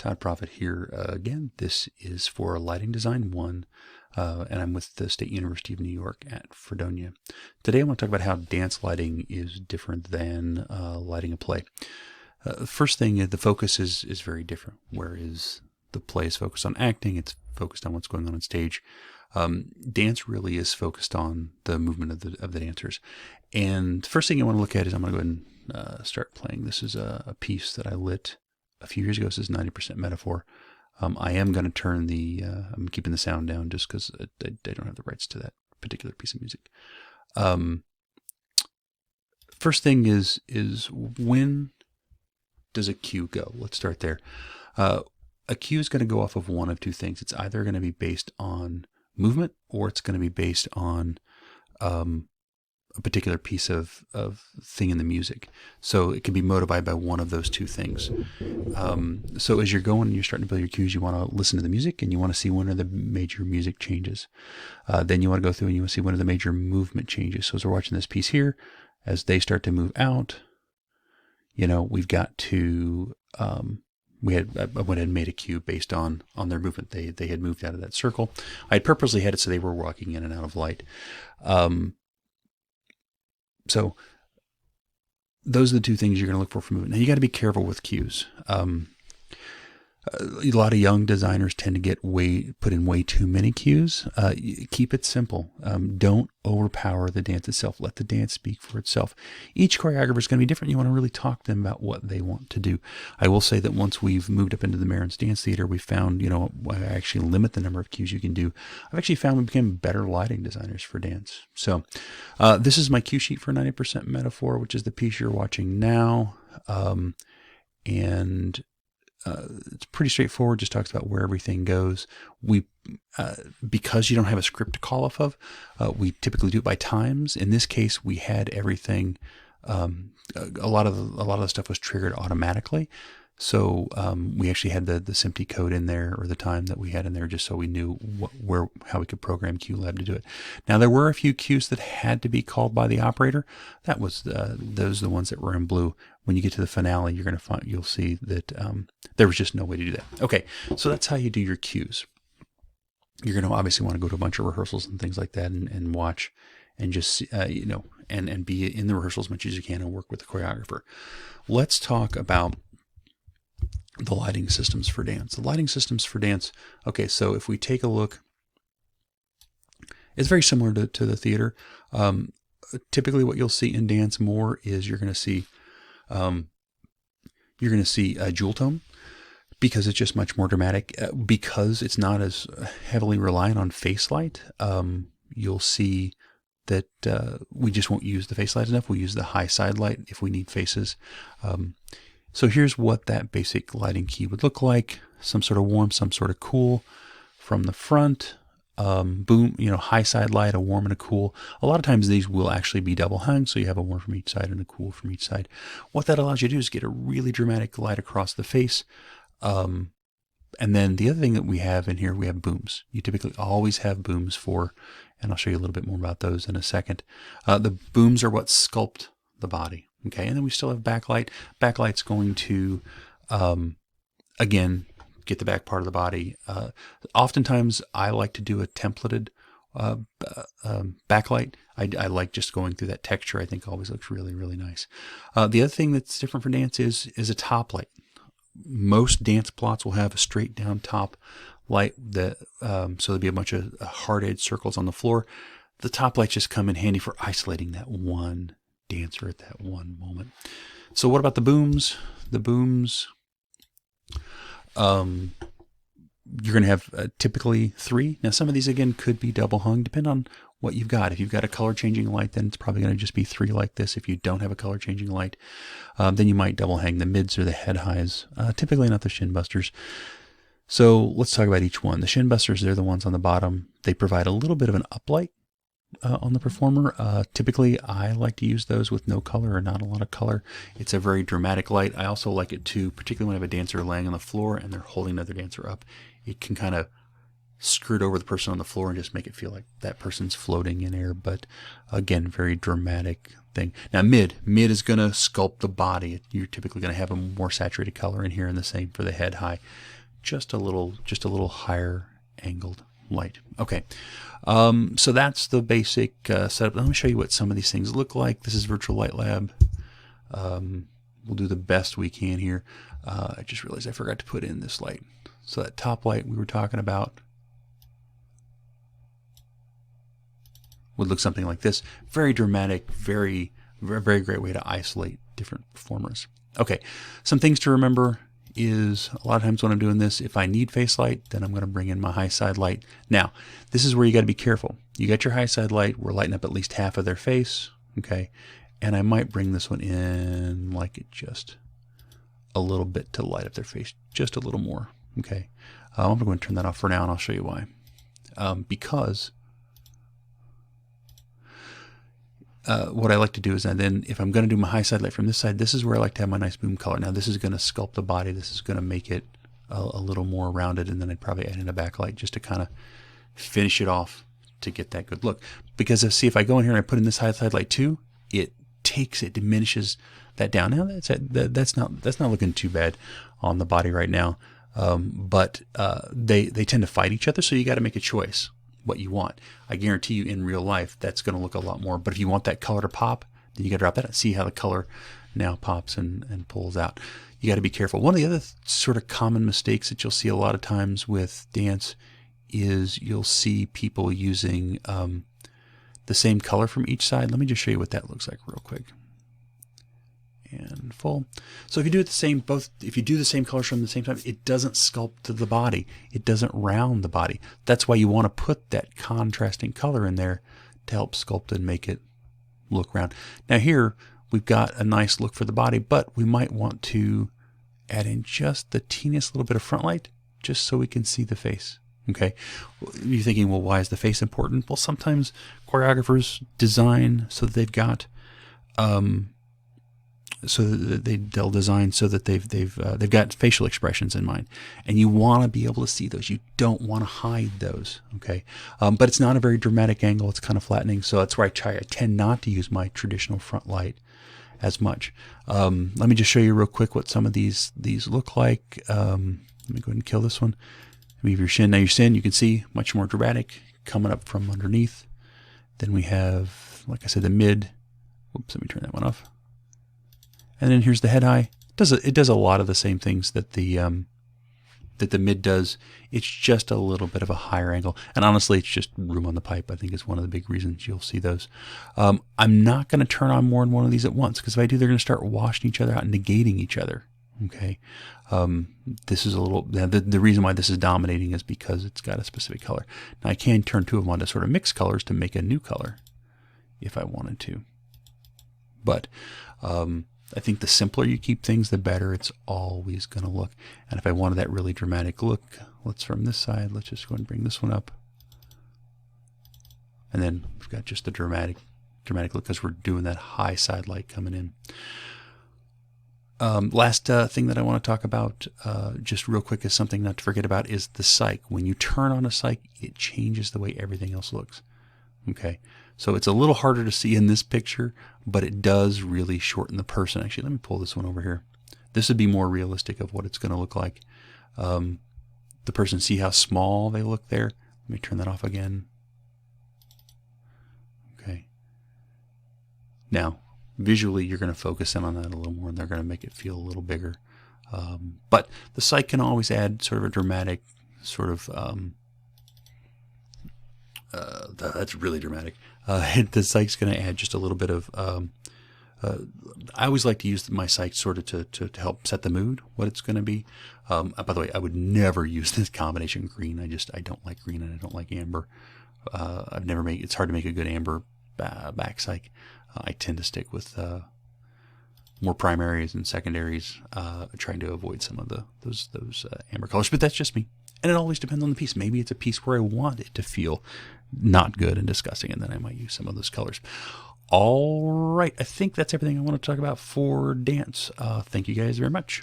Todd Profit here again. This is for Lighting Design 1, and I'm with the State University of New York at Fredonia. Today I want to talk about how dance lighting is different than lighting a play. First thing, the focus is very different. Whereas the play is focused on acting, it's focused on what's going on stage. Dance really is focused on the movement of the dancers. And the first thing I want to look at is I'm going to go ahead and start playing. This is a piece that I lit a few years ago. This is 90% Metaphor. I am going to turn I'm keeping the sound down just because I don't have the rights to that particular piece of music. First thing is when does a cue go? Let's start there. A cue is going to go off of one of two things. It's either going to be based on movement or it's going to be based on a particular piece of thing in the music. So it can be motivated by one of those two things. So as you're going and you're starting to build your cues, you want to listen to the music and you want to see when are the major music changes. Then you want to go through and you want to see when are the major movement changes. So as we're watching this piece here, as they start to move out, we've got to, I went ahead and made a cue based on their movement. They had moved out of that circle. I had purposely had it so they were walking in and out of light. So those are the two things you're going to look for movement. Now you got to be careful with cues. A lot of young designers tend to put in way too many cues. Keep it simple. Don't overpower the dance itself. Let the dance speak for itself. Each choreographer is going to be different. You want to really talk to them about what they want to do. I will say that once we've moved up into the Marans Dance Theater, we found, I actually limit the number of cues you can do. I've actually found we became better lighting designers for dance. So this is my cue sheet for 90% Metaphor, which is the piece you're watching now. It's pretty straightforward, just talks about where everything goes. Because you don't have a script to call off of, we typically do it by times. In this case, we had everything, a lot of the stuff was triggered automatically. So we actually had the SMPTE code in there, or the time that we had in there, just so we knew how we could program QLab to do it. Now there were a few cues that had to be called by the operator. That was those are the ones that were in blue. When you get to the finale, you'll see that there was just no way to do that. Okay, so that's how you do your cues. You're going to obviously want to go to a bunch of rehearsals and things like that, and watch, and just and be in the rehearsals as much as you can and work with the choreographer. Let's talk about the lighting systems for dance. The lighting systems for dance. Okay, so if we take a look, it's very similar to the theater. Typically, what you'll see in dance more is you're going to see jewel tone, because it's just much more dramatic. Because it's not as heavily reliant on face light. You'll see that we just won't use the face light enough. We'll use the high side light if we need faces. So here's what that basic lighting key would look like. Some sort of warm, some sort of cool from the front. Boom, high side light, a warm and a cool. A lot of times these will actually be double hung, so you have a warm from each side and a cool from each side. What that allows you to do is get a really dramatic light across the face. And then the other thing that we have in here, we have booms. You typically always have booms and I'll show you a little bit more about those in a second. The booms are what sculpt the body. Okay, and then we still have backlight. Backlight's going to, again, get the back part of the body. Oftentimes, I like to do a templated backlight. I like just going through that texture. I think always looks really, really nice. The other thing that's different for dance is a top light. Most dance plots will have a straight down top light, so there'll be a bunch of hard-edged circles on the floor. The top lights just come in handy for isolating that one dancer at that one moment. So what about the booms? The booms, you're going to have typically 3. Now some of these again could be double hung, depending on what you've got. If you've got a color changing light, then it's probably going to just be 3 like this. If you don't have a color changing light, then you might double hang the mids or the head highs, typically not the shin busters. So let's talk about each one. The shin busters, they're the ones on the bottom. They provide a little bit of an uplight on the performer. Typically, I like to use those with no color or not a lot of color. It's a very dramatic light. I also like it too, particularly when I have a dancer laying on the floor and they're holding another dancer up. It can kind of skirt over the person on the floor and just make it feel like that person's floating in air. But again, very dramatic thing. Now mid is going to sculpt the body. You're typically going to have a more saturated color in here, and the same for the head. High, just a little higher angled light. Okay, so that's the basic setup. Let me show you what some of these things look like. This is Virtual Light Lab. We'll do the best we can here. I just realized I forgot to put in this light. So that top light we were talking about would look something like this. Very dramatic, very great way to isolate different performers. Okay, some things to remember is a lot of times when I'm doing this, if I need face light, then I'm going to bring in my high side light. Now, this is where you got to be careful. You got your high side light, we're lighting up at least half of their face, okay? And I might bring this one in like it just a little bit to light up their face, just a little more, okay? I'm going to turn that off for now, and I'll show you why. Because what I like to do is, and then if I'm going to do my high side light from this side, this is where I like to have my nice boom color. Now this is going to sculpt the body. This is going to make it a little more rounded, and then I'd probably add in a backlight just to kind of finish it off to get that good look. Because see, if I go in here and I put in this high side light too, it diminishes that down. Now that's not looking too bad on the body right now, but they tend to fight each other, so you got to make a choice what you want. I guarantee you in real life that's going to look a lot more, but if you want that color to pop, then you got to drop that. See how the color now pops and pulls out. You got to be careful. One of the other sort of common mistakes that you'll see a lot of times with dance is you'll see people using the same color from each side. Let me just show you what that looks like real quick. And full. So if you do it the same, if you do the same colors from the same time, it doesn't sculpt to the body. It doesn't round the body. That's why you want to put that contrasting color in there to help sculpt and make it look round. Now here we've got a nice look for the body, but we might want to add in just the teeniest little bit of front light just so we can see the face. Okay, you're thinking, well, why is the face important? Well, sometimes choreographers design so that they've got they'll design so that they've got facial expressions in mind, and you want to be able to see those. You don't want to hide those, okay? But it's not a very dramatic angle. It's kind of flattening, so that's where I tend not to use my traditional front light as much. Let me just show you real quick what some of these look like. Let me go ahead and kill this one. Move your shin. Now your shin, you can see much more dramatic coming up from underneath. Then we have, like I said, the mid. Whoops, let me turn that one off. And then here's the head high. It does a lot of the same things that the mid does. It's just a little bit of a higher angle. And honestly, it's just room on the pipe, I think, is one of the big reasons you'll see those. I'm not going to turn on more than one of these at once, because if I do, they're going to start washing each other out and negating each other. Okay. This is a little, the reason why this is dominating is because it's got a specific color. Now I can turn two of them on to sort of mix colors to make a new color if I wanted to. But, I think the simpler you keep things, the better it's always going to look. And if I wanted that really dramatic look, from this side, let's just go and bring this one up. And then we've got just the dramatic look because we're doing that high side light coming in. Last thing that I want to talk about just real quick is something not to forget about is the cyc. When you turn on a cyc, it changes the way everything else looks. Okay, so it's a little harder to see in this picture, but it does really shorten the person. Actually, let me pull this one over here. This would be more realistic of what it's going to look like. The person, see how small they look there? Let me turn that off again. Okay. Now, visually, you're going to focus in on that a little more, and they're going to make it feel a little bigger. But the cyc can always add sort of a dramatic sort of... that's really dramatic. The cyc's going to add just a little bit of... I always like to use my cyc sort of to help set the mood, what it's going to be. By the way, I would never use this combination green. I don't like green and I don't like amber. It's hard to make a good amber back cyc. I tend to stick with more primaries and secondaries, trying to avoid some of those amber colors. But that's just me. And it always depends on the piece. Maybe it's a piece where I want it to feel not good and disgusting, and then I might use some of those colors. All right, I think that's everything I want to talk about for dance. Thank you guys very much.